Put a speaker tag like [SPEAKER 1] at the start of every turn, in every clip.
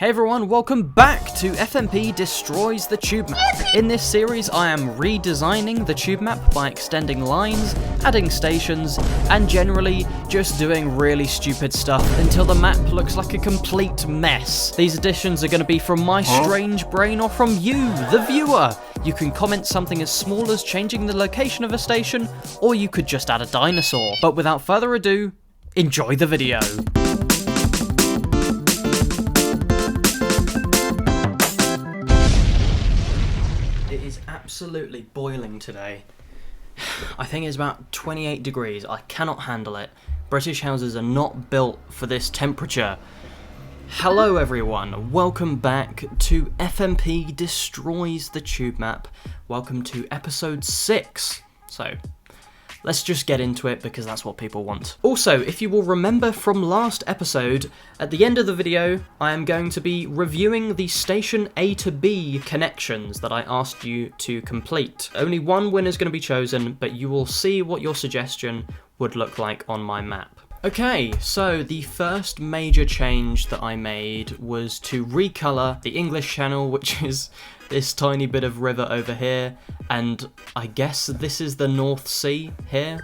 [SPEAKER 1] Hey everyone, welcome back to FMP Destroys the Tube Map. In this series I am redesigning the tube map by extending lines, adding stations, and generally just doing really stupid stuff until the map looks like a complete mess. These additions are going to be from my strange brain or from you, the viewer. You can comment something as small as changing the location of a station, or you could just add a dinosaur. But without further ado, enjoy the video. It is absolutely boiling today. I think it's about 28 degrees. I cannot handle it. British houses are not built for this temperature. Hello everyone, welcome back to FMP Destroys the Tube Map. Welcome to episode 6. So, let's just get into it because that's what people want. Also, if you will remember from last episode, at the end of the video, I am going to be reviewing the Station A to B connections that I asked you to complete. Only one winner is going to be chosen, but you will see what your suggestion would look like on my map. Okay, so the first major change that I made was to recolour the English Channel, which is this tiny bit of river over here, and I guess this is the North Sea here.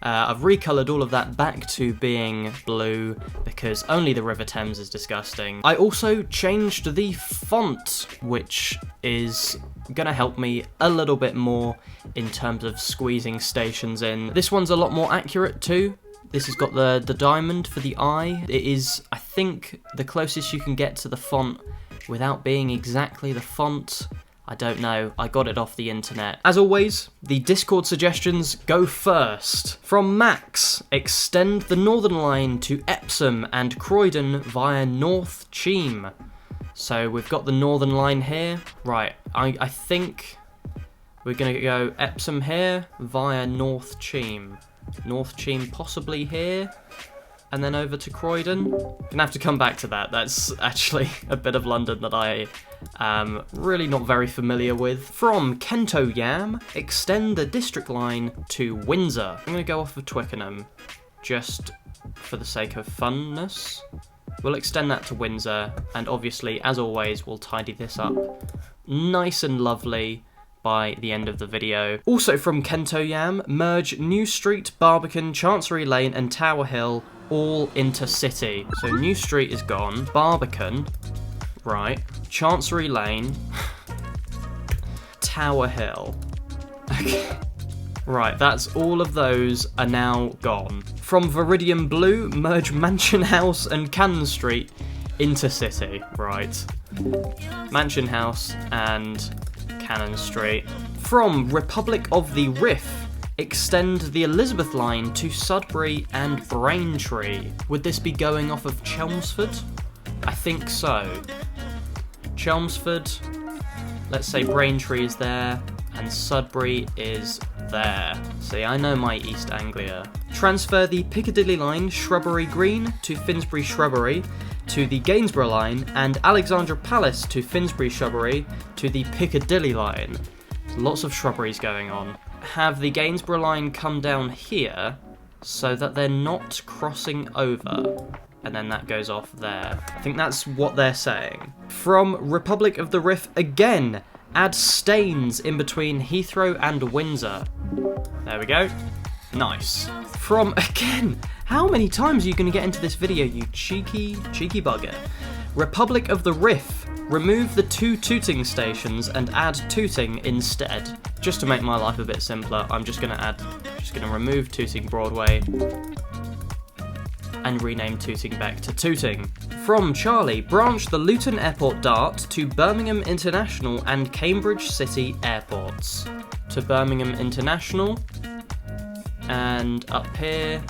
[SPEAKER 1] I've recoloured all of that back to being blue because only the River Thames is disgusting. I also changed the font, which is gonna help me a little bit more in terms of squeezing stations in. This one's a lot more accurate too. This has got the diamond for the eye. It is, I think, the closest you can get to the font without being exactly the font. I don't know, I got it off the internet. As always, the Discord suggestions go first. From Max, extend the Northern Line to Epsom and Croydon via North Cheam. So we've got the Northern Line here. Right, I think we're gonna go Epsom here via North Cheam. North Cheam possibly here, and then over to Croydon. Gonna have to come back to that. That's actually a bit of London that I am really not very familiar with. From Kento Yam, extend the district line to Windsor. I'm gonna go off of Twickenham, just for the sake of funness. We'll extend that to Windsor, and obviously, as always, we'll tidy this up nice and lovely by the end of the video. Also from Kento Yam, merge New Street, Barbican, Chancery Lane and Tower Hill all into City. So New Street is gone, Barbican, right, Chancery Lane, Tower Hill. Okay. Right, that's all of those are now gone. From Viridian Blue, merge Mansion House and Cannon Street into City. Right. Mansion House and Cannon Street. From Republic of the Riff, extend the Elizabeth line to Sudbury and Braintree. Would this be going off of Chelmsford? I think so. Chelmsford, let's say Braintree is there, and Sudbury is there. See, I know my East Anglia. Transfer the Piccadilly line Shrubbery Green to Finsbury Shrubbery, to the Gainsborough line, and Alexandra Palace to Finsbury Shrubbery to the Piccadilly line. Lots of shrubberies going on. Have the Gainsborough line come down here so that they're not crossing over, and then that goes off there. I think that's what they're saying. From Republic of the Riff again, add Staines in between Heathrow and Windsor. There we go. Nice. From, again, how many times are you going to get into this video, you cheeky bugger? Republic of the Riff, remove the 2 Tooting stations and add Tooting instead. Just to make my life a bit simpler, I'm just going to remove Tooting Broadway and rename Tooting back to Tooting. From Charlie, branch the Luton Airport Dart to Birmingham International and Cambridge City Airports. To Birmingham International, and up here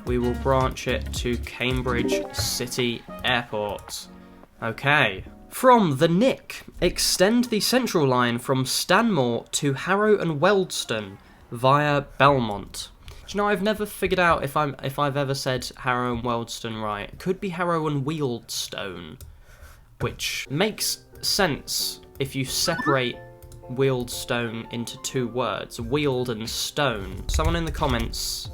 [SPEAKER 1] we will branch it to Cambridge City Airport. Okay. From the Nick, extend the Central line from Stanmore to Harrow and Wealdstone via Belmont. Do you know, I've never figured out if I've ever said Harrow and Wealdstone right. It could be Harrow and Wealdstone, which makes sense if you separate Wealdstone into 2 words, Weald and Stone. Someone in the comments,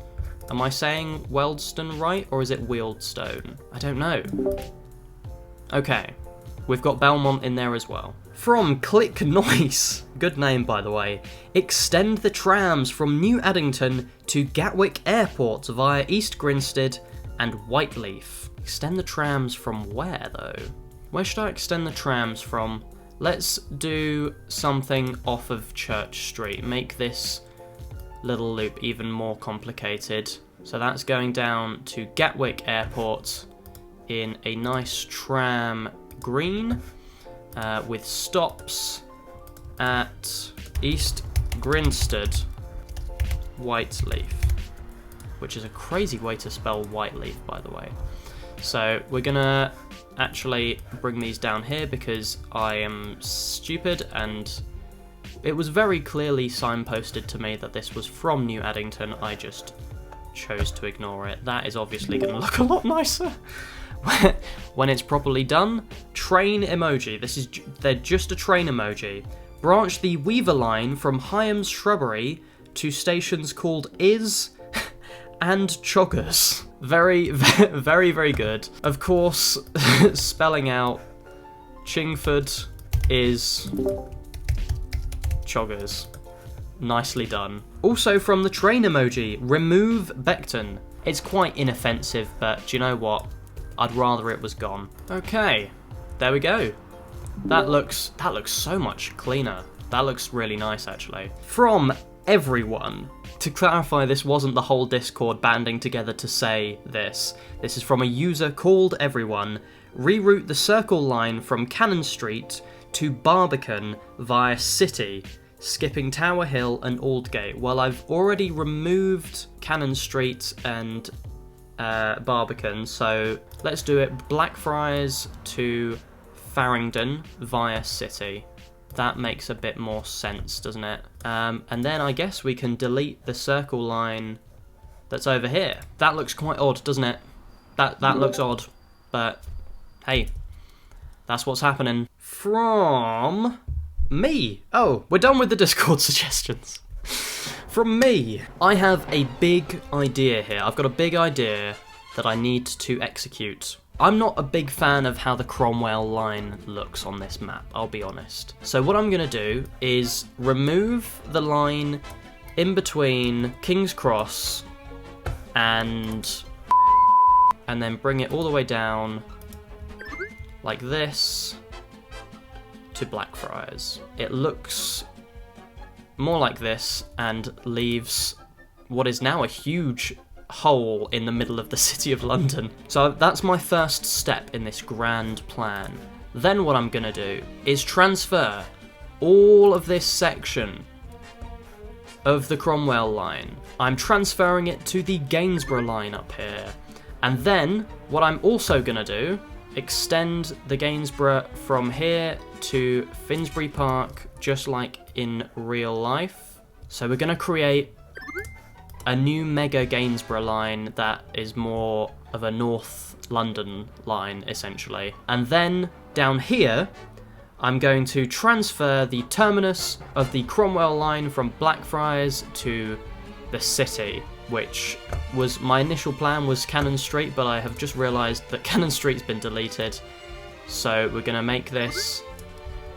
[SPEAKER 1] am I saying Wealdstone right, or is it Wealdstone? I don't know. Okay. We've got Belmont in there as well. From Click Noise, good name by the way, extend the trams from New Addington to Gatwick Airport via East Grinstead and Whiteleaf. Extend the trams from where though? Where should I extend the trams from? Let's do something off of Church Street. Make this little loop even more complicated. So that's going down to Gatwick Airport in a nice tram green. With stops at East Grinstead, Whiteleaf, which is a crazy way to spell Whiteleaf, by the way. So we're gonna actually bring these down here because I am stupid and it was very clearly signposted to me that this was from New Addington. I just chose to ignore it. That is obviously gonna look a lot nicer when it's properly done. Train emoji. They're just a train emoji. Branch the Weaver line from Hyams Shrubbery to stations called Is and Choggers. Very, very, very good. Of course, spelling out Chingford is Choggers. Nicely done. Also from the train emoji, remove Beckton. It's quite inoffensive, but do you know what? I'd rather it was gone. Okay, there we go. That looks so much cleaner. That looks really nice, actually. From everyone. To clarify, this wasn't the whole Discord banding together to say this. This is from a user called Everyone. Reroute the Circle line from Cannon Street to Barbican via City, skipping Tower Hill and Aldgate. Well, I've already removed Cannon Street and Barbican, so let's do it. Blackfriars to Farringdon via City. That makes a bit more sense, doesn't it? And then I guess we can delete the circle line that's over here. That looks quite odd, doesn't it? That looks odd, but hey, that's what's happening. From me. Oh, we're done with the Discord suggestions. From me, I have a big idea here. I've got a big idea that I need to execute. I'm not a big fan of how the Cromwell line looks on this map, I'll be honest. So what I'm going to do is remove the line in between King's Cross and then bring it all the way down like this to Blackfriars. It looks more like this and leaves what is now a huge hole in the middle of the City of London. So that's my first step in this grand plan. Then what I'm gonna do is transfer all of this section of the Cromwell line. I'm transferring it to the Gainsborough line up here. And then what I'm also gonna do, extend the Gainsborough from here to Finsbury Park, just like in real life. So we're gonna create a new mega Gainsborough line that is more of a North London line, essentially. And then down here, I'm going to transfer the terminus of the Cromwell line from Blackfriars to the City, which was my initial plan was Cannon Street, but I have just realised that Cannon Street's been deleted. So we're gonna make this,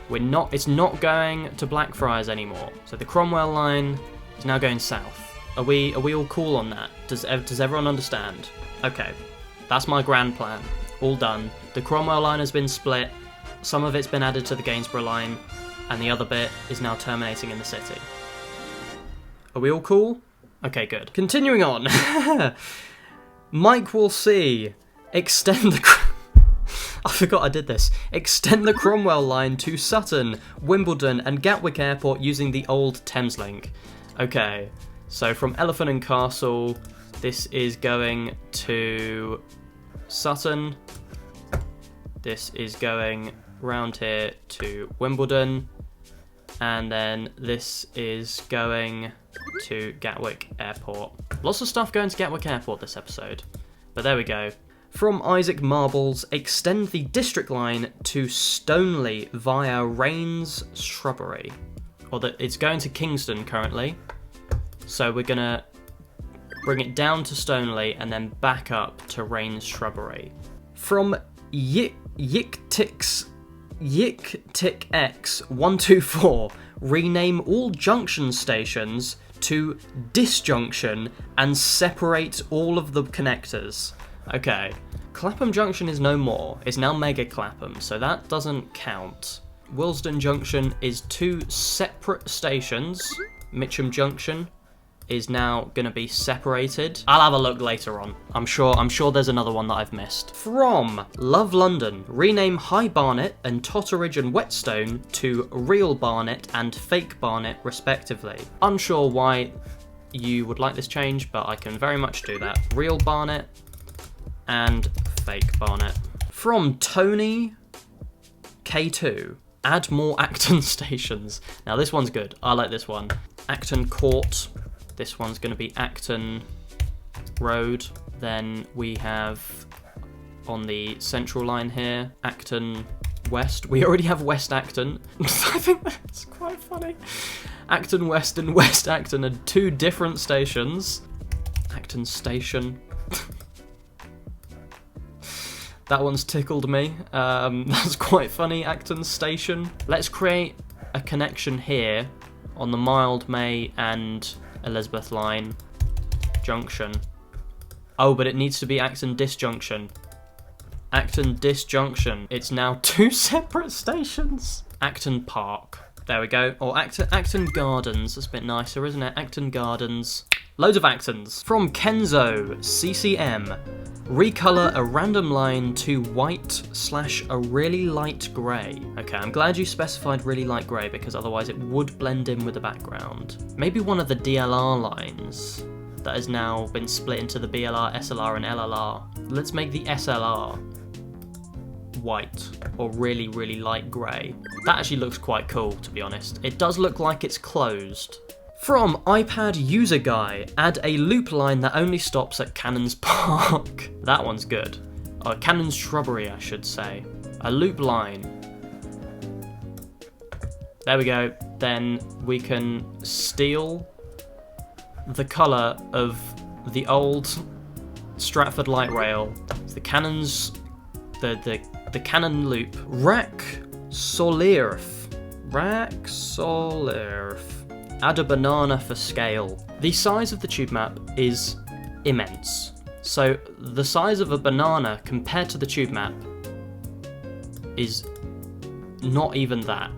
[SPEAKER 1] it's not going to Blackfriars anymore. So the Cromwell line is now going south. Are we all cool on that? Does everyone understand? Okay, that's my grand plan. All done. The Cromwell line has been split. Some of it's been added to the Gainsborough line, and the other bit is now terminating in the city. Are we all cool? Okay, good. Continuing on. Mike will see. Extend the... I forgot I did this. Extend the Cromwell line to Sutton, Wimbledon, and Gatwick Airport using the old Thameslink. Okay. So from Elephant and Castle, this is going to Sutton. This is going round here to Wimbledon. And then this is going to Gatwick Airport. Lots of stuff going to Gatwick Airport this episode. But there we go. From Isaac Marbles, extend the district line to Stoneleigh via Rains Shrubbery. It's going to Kingston currently. So we're gonna bring it down to Stoneleigh and then back up to Rains Shrubbery. From Yiktix Yik Tik X 124. Rename all junction stations to disjunction and separate all of the connectors. Okay. Clapham Junction is no more. It's now Mega Clapham, so that doesn't count. Willesden Junction is 2 separate stations. Mitcham Junction is now going to be separated. I'll have a look later on. I'm sure there's another one that I've missed. From Love London, rename High Barnet and Totteridge and Whetstone to Real Barnet and Fake Barnet respectively. Unsure why you would like this change, but I can very much do that. Real Barnet and Fake Barnet. From Tony K2, add more Acton stations. Now this one's good. I like this one. Acton Court. This one's going to be Acton Road. Then we have on the central line here, Acton West. We already have West Acton. I think that's quite funny. Acton West and West Acton are 2 different stations. Acton Station. That one's tickled me. That's quite funny, Acton Station. Let's create a connection here on the Mildmay and Elizabeth line junction. Oh, but it needs to be Acton Disjunction. Acton Disjunction. It's now 2 separate stations. Acton Park. There we go. Or Acton Gardens. That's a bit nicer, isn't it? Acton Gardens. Loads of Actons. From Kenzo CCM. Recolor a random line to white / a really light grey. Okay, I'm glad you specified really light grey because otherwise it would blend in with the background. Maybe one of the DLR lines that has now been split into the BLR, SLR and LLR. Let's make the SLR white or really, really light grey. That actually looks quite cool, to be honest. It does look like it's closed. From iPad User Guy, add a loop line that only stops at Cannons Park. That one's good. Or Cannons Shrubbery, I should say. A loop line. There we go. Then we can steal the colour of the old Stratford Light Rail. The Cannons... The Cannon Loop. Rack Solirf. Add a banana for scale. The size of the tube map is immense. So the size of a banana compared to the tube map is not even that,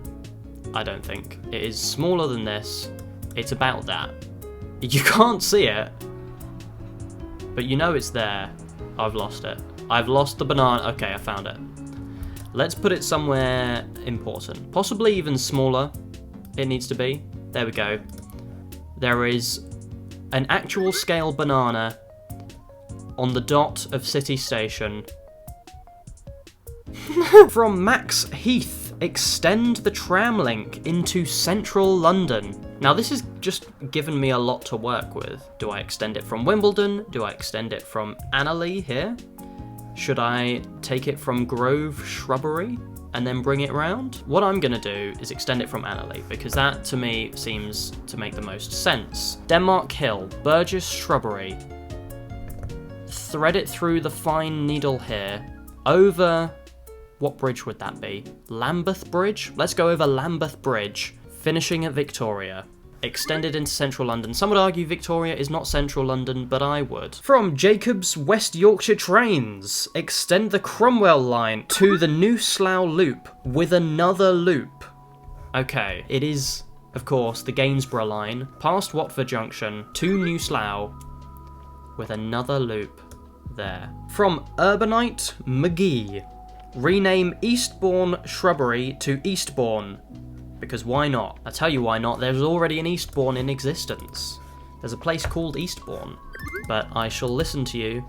[SPEAKER 1] I don't think. It is smaller than this. It's about that. You can't see it, but you know it's there. I've lost it. I've lost the banana. Okay, I found it. Let's put it somewhere important. Possibly even smaller, it needs to be. There we go. There is an actual scale banana on the dot of City Station. From Max Heath, extend the tram link into central London. Now this has just given me a lot to work with. Do I extend it from Wimbledon? Do I extend it from Annerley here? Should I take it from Grove Shrubbery and then bring it round? What I'm gonna do is extend it from Annerley because that to me seems to make the most sense. Denmark Hill, Burgess Shrubbery. Thread it through the fine needle here. Over, what bridge would that be? Lambeth Bridge? Let's go over Lambeth Bridge, finishing at Victoria. Extended into central London. Some would argue Victoria is not central London, but I would. From Jacobs West Yorkshire Trains, extend the Cromwell line to the New Slough Loop with another loop. Okay, it is, of course, the Gainsborough line, past Watford Junction to New Slough with another loop there. From Urbanite McGee, rename Eastbourne Shrubbery to Eastbourne. Because why not? I'll tell you why not. There's already an Eastbourne in existence. There's a place called Eastbourne. But I shall listen to you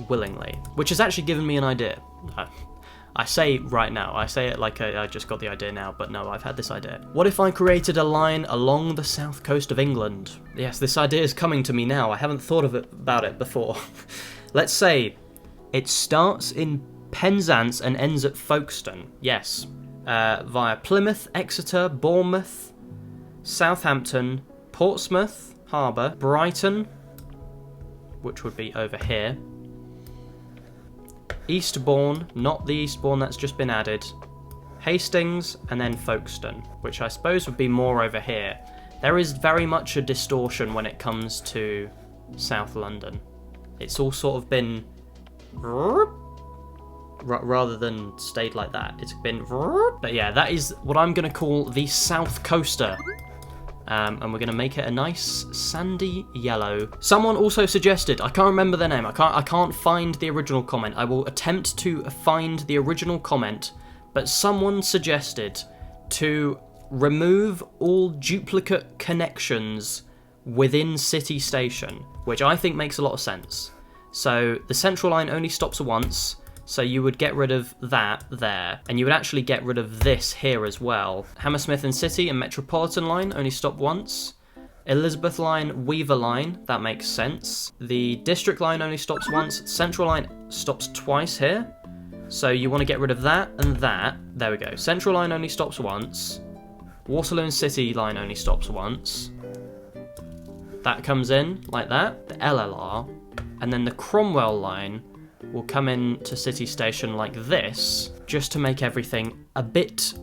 [SPEAKER 1] willingly. Which has actually given me an idea. I say right now. I say it like I just got the idea now, but no, I've had this idea. What if I created a line along the south coast of England? Yes, this idea is coming to me now. I haven't thought about it before. Let's say it starts in Penzance and ends at Folkestone. Yes. Via Plymouth, Exeter, Bournemouth, Southampton, Portsmouth Harbour, Brighton, which would be over here, Eastbourne, not the Eastbourne that's just been added, Hastings, and then Folkestone, which I suppose would be more over here. There is very much a distortion when it comes to South London. It's all sort of been rather than stayed like that. It's been, but yeah, that is what I'm going to call the South Coaster. And we're going to make it a nice sandy yellow. Someone also suggested, I can't remember their name, I can't find the original comment. I will attempt to find the original comment, but someone suggested to remove all duplicate connections within City Station, which I think makes a lot of sense. So the Central Line only stops once, so you would get rid of that there, and you would actually get rid of this here as well. Hammersmith and City and Metropolitan Line only stop once. Elizabeth Line, Weaver Line, that makes sense. The District Line only stops once. Central Line stops twice here, so you want to get rid of that and that. There we go. Central Line only stops once. Waterloo and City Line only stops once. That comes in like that, the LLR, and then the Cromwell Line will come in to City Station like this, just to make everything a bit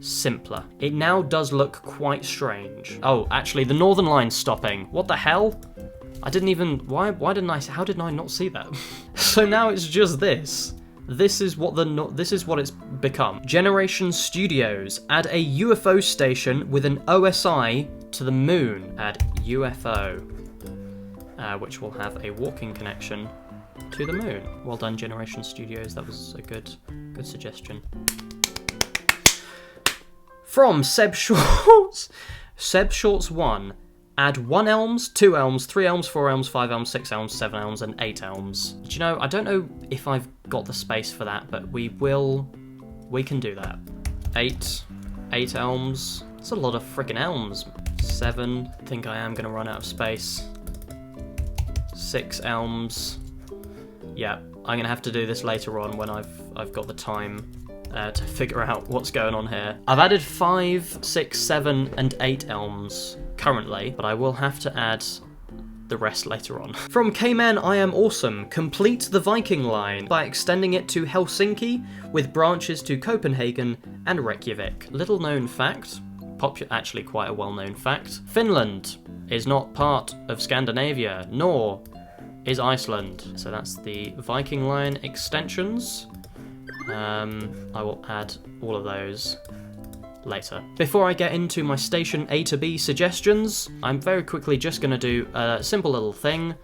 [SPEAKER 1] simpler. It now does look quite strange. Oh, actually, the Northern Line's stopping. What the hell? I didn't even... Why didn't I... How did I not see that? So now it's just this. This is what it's become. Generation Studios. Add a UFO station with an OSI to the moon. Add UFO. Which will have a walking connection to the moon. Well done, Generation Studios. That was a good suggestion. From Seb Shorts. Seb Shorts 1. Add 1 elms, 2 elms, 3 elms, 4 elms, 5 elms, 6 elms, 7 elms, and 8 elms. Do you know, I don't know if I've got the space for that, but we can do that. 8 elms. That's a lot of freaking elms. 7. I think I am going to run out of space. 6 elms. Yeah, I'm going to have to do this later on when I've got the time to figure out what's going on here. I've added 5, 6, 7, and 8 elms currently, but I will have to add the rest later on. From K-Man I Am Awesome, complete the Viking Line by extending it to Helsinki with branches to Copenhagen and Reykjavik. Little known fact, actually quite a well-known fact, Finland is not part of Scandinavia, nor is Iceland. So that's the Viking Line extensions. I will add all of those later. Before I get into my Station A to B suggestions, I'm very quickly just going to do a simple little thing.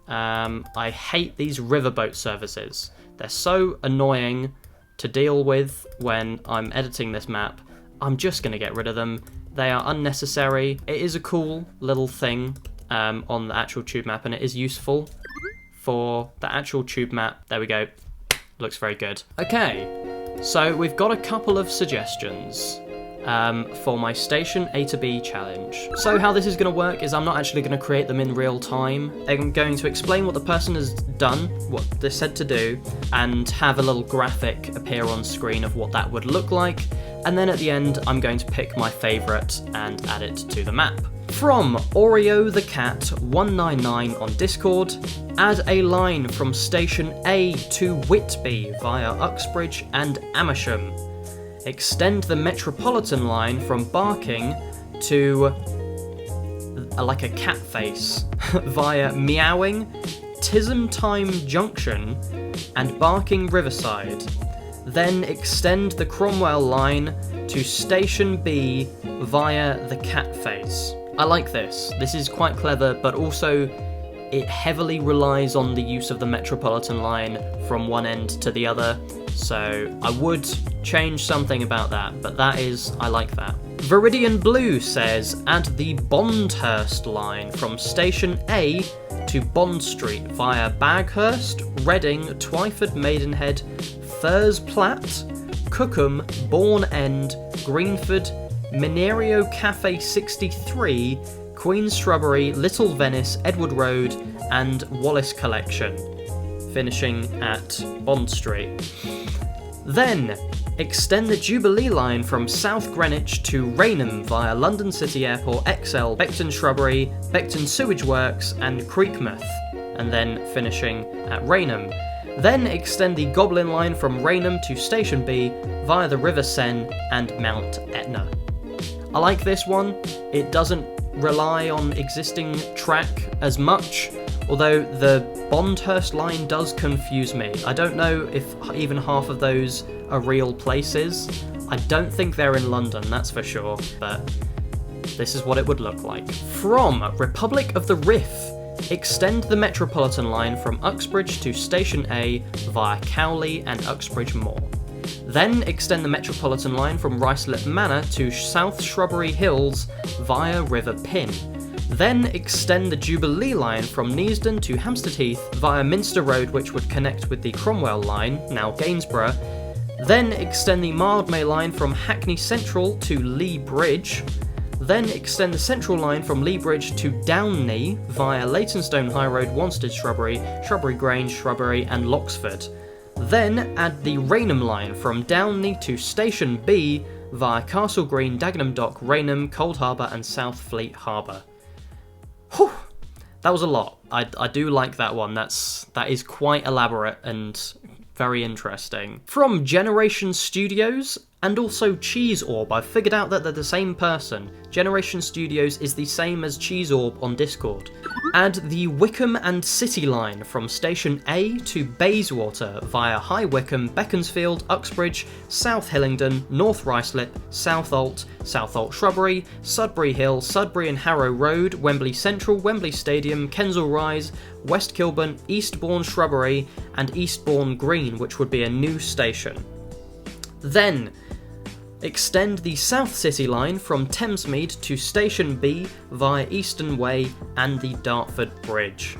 [SPEAKER 1] I hate these riverboat services. They're so annoying to deal with when I'm editing this map. I'm just going to get rid of them. They are unnecessary. It is a cool little thing on the actual tube map, and it is useful for the actual tube map. There we go. Looks very good. Okay, so we've got a couple of suggestions for my Station A to B challenge. So how this is going to work is I'm not actually going to create them in real time. I'm going to explain what the person has done, what they're said to do, and have a little graphic appear on screen of what that would look like. And then at the end, I'm going to pick my favourite and add it to the map. From Oreo the Cat 199 on Discord, add a line from Station A to Whitby via Uxbridge and Amersham. Extend the Metropolitan Line from Barking to like a cat face via Meowing, Tism Time Junction and Barking Riverside. Then extend the Cromwell Line to Station B via the cat face. I like this. This is quite clever, but also it heavily relies on the use of the Metropolitan Line from one end to the other, so I would change something about that, but I like that. Viridian Blue says, add the Bondhurst Line from Station A to Bond Street via Baghurst, Reading, Twyford, Maidenhead, Furs Platt, Cookham, Bourne End, Greenford, Minerio Cafe 63, Queen's Shrubbery, Little Venice, Edward Road, and Wallace Collection, finishing at Bond Street. Then, extend the Jubilee Line from South Greenwich to Rainham via London City Airport, XL, Beckton Shrubbery, Beckton Sewage Works, and Creekmouth, and then finishing at Rainham. Then extend the Goblin line from Raynham to Station B via the River Seine and Mount Etna. I like this one. It doesn't rely on existing track as much, although the Bondhurst line does confuse me. I don't know if even half of those are real places. I don't think they're in London, that's for sure, but this is what it would look like. From Republic of the Riff, extend the Metropolitan line from Uxbridge to Station A via Cowley and Uxbridge Moor. Then extend the Metropolitan line from Ruislip Manor to South Shrubbery Hills via River Pin. Then extend the Jubilee line from Neasden to Hampstead Heath via Minster Road, which would connect with the Cromwell line, now Gainsborough. Then extend the Mildmay line from Hackney Central to Lea Bridge. Then extend the Central line from Lea Bridge to Downey via Leytonstone High Road, Wanstead Shrubbery, Shrubbery Grange, Shrubbery and Loxford. Then add the Raynham line from Downey to Station B via Castle Green, Dagenham Dock, Raynham, Cold Harbour and South Fleet Harbour. Whew, that was a lot. I do like that one. That is quite elaborate and very interesting. From Generation Studios and also Cheese Orb, I've figured out that they're the same person. Generation Studios is the same as Cheese Orb on Discord. Add the Wickham and City line from Station A to Bayswater via High Wycombe, Beaconsfield, Uxbridge, South Hillingdon, North Ruislip, South Alt Shrubbery, Sudbury Hill, Sudbury and Harrow Road, Wembley Central, Wembley Stadium, Kensal Rise, West Kilburn, Eastbourne Shrubbery and Eastbourne Green, which would be a new station. Then extend the South City line from Thamesmead to Station B via Easton Way and the Dartford Bridge.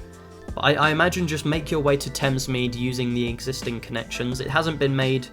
[SPEAKER 1] I imagine just make your way to Thamesmead using the existing connections. It hasn't been made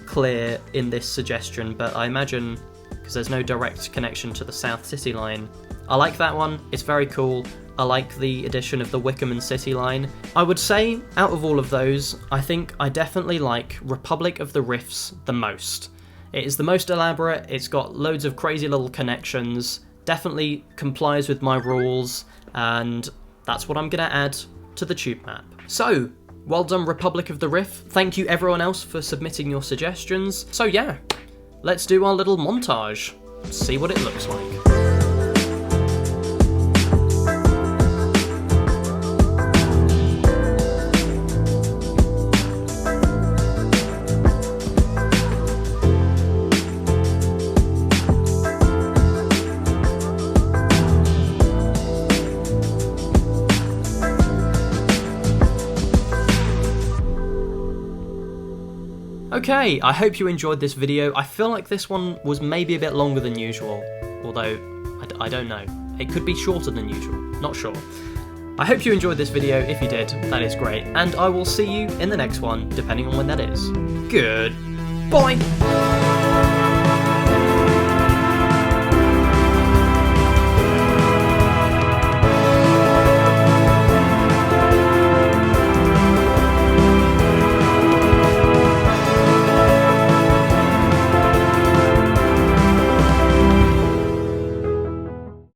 [SPEAKER 1] clear in this suggestion, but I imagine, because there's no direct connection to the South City line. I like that one, it's very cool. I like the addition of the Wickham and City line. I would say, out of all of those, I think I definitely like Republic of the Riffs the most. It is the most elaborate, it's got loads of crazy little connections, definitely complies with my rules, and that's what I'm going to add to the tube map. So, well done Republic of the Riff, thank you everyone else for submitting your suggestions. So yeah, let's do our little montage, see what it looks like. Okay, I hope you enjoyed this video. I feel like this one was maybe a bit longer than usual, although I don't know. It could be shorter than usual, not sure. I hope you enjoyed this video. If you did, that is great, and I will see you in the next one, depending on when that is. Goodbye!